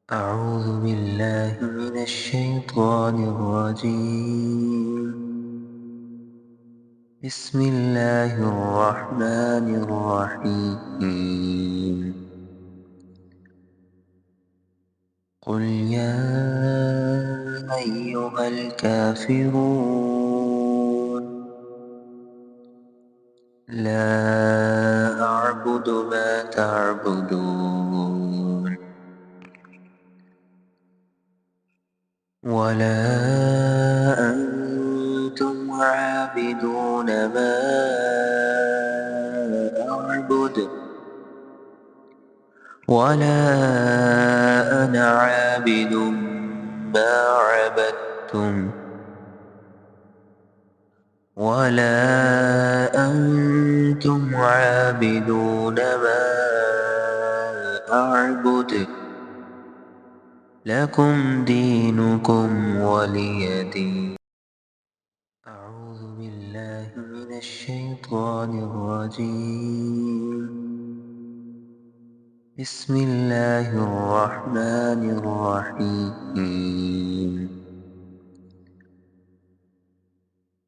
أعوذ بالله من الشيطان الرجيم. بسم الله الرحمن الرحيم. قل يا أيها الكافرون لا أعبد ما تعبدون ولا أنتم عابدون ما أعبد ولا أنا عابد ما عبدتم ولا أنتم عابدون ما أعبد لكم دينكم ولي دين. أعوذ بالله من الشيطان الرجيم. بسم الله الرحمن الرحيم.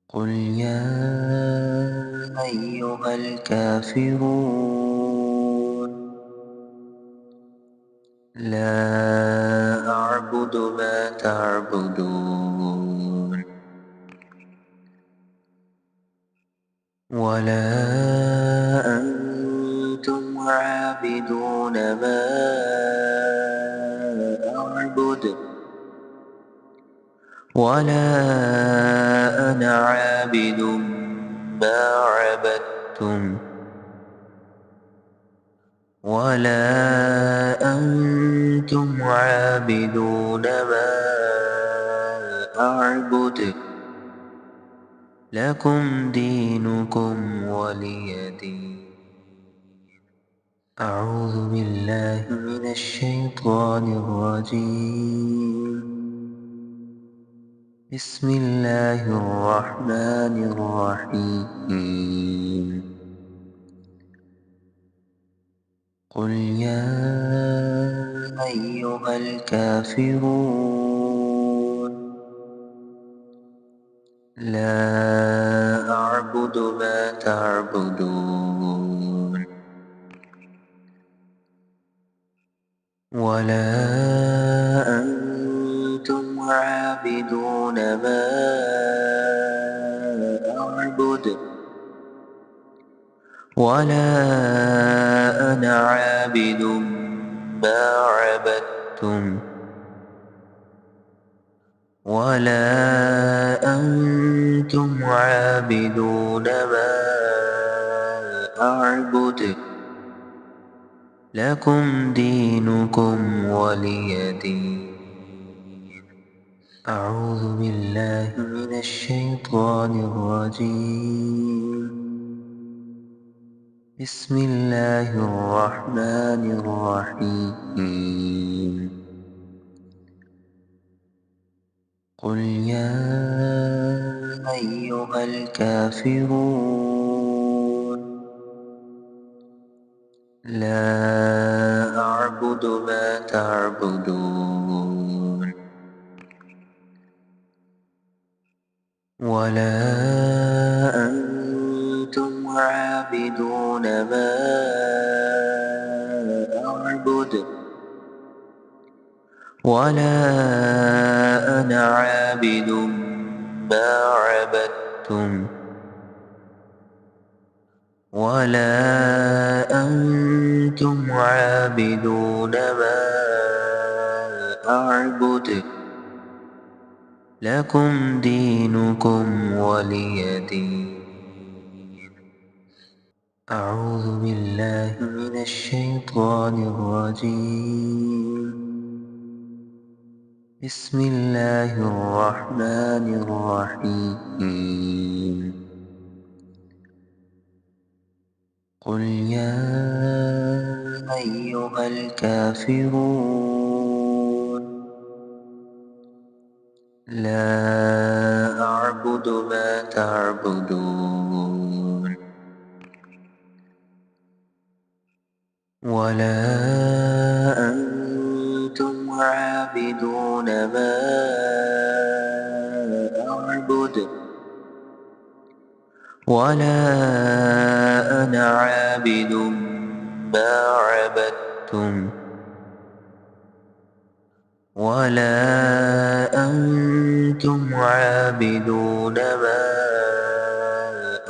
قل يا أيها الكافرون لا أعبد ما تعبدون ولا أنتم عابدون ما أعبد ولا أنا عابد ما عبدتم ولا أنتم عابدون ما أعبد لكم دينكم ولي دين. أعوذ بالله من الشيطان الرجيم. بسم الله الرحمن الرحيم. قل يا أيها الكافرون لا أعبد ما تعبدون ولا أنتم عابدون ما أعبد ولا أنا عابد ما عبدتم ولا أنتم عابدون ما أعبد لكم دينكم ولي دين. أعوذ بالله من الشيطان الرجيم. بسم الله الرحمن الرحيم. قل يا أيها الكافرون لا أعبد ما تعبدون ولا أنتم عابدون ما أعبد ولا أنا عابد ما عبدتم ولا أنتم عابدون ما أعبد لكم دينكم ولي دين. أعوذ بالله من الشيطان الرجيم. بسم الله الرحمن الرحيم. قل يا أيها الكافرون لا أعبد ما تعبدون ولا أنتم عابدون ما أعبد ولا أنا عابد ما عبدتم ولا أنتم عابدون ما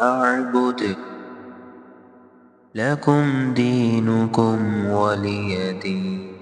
أعبد لكم دينكم ولي دين.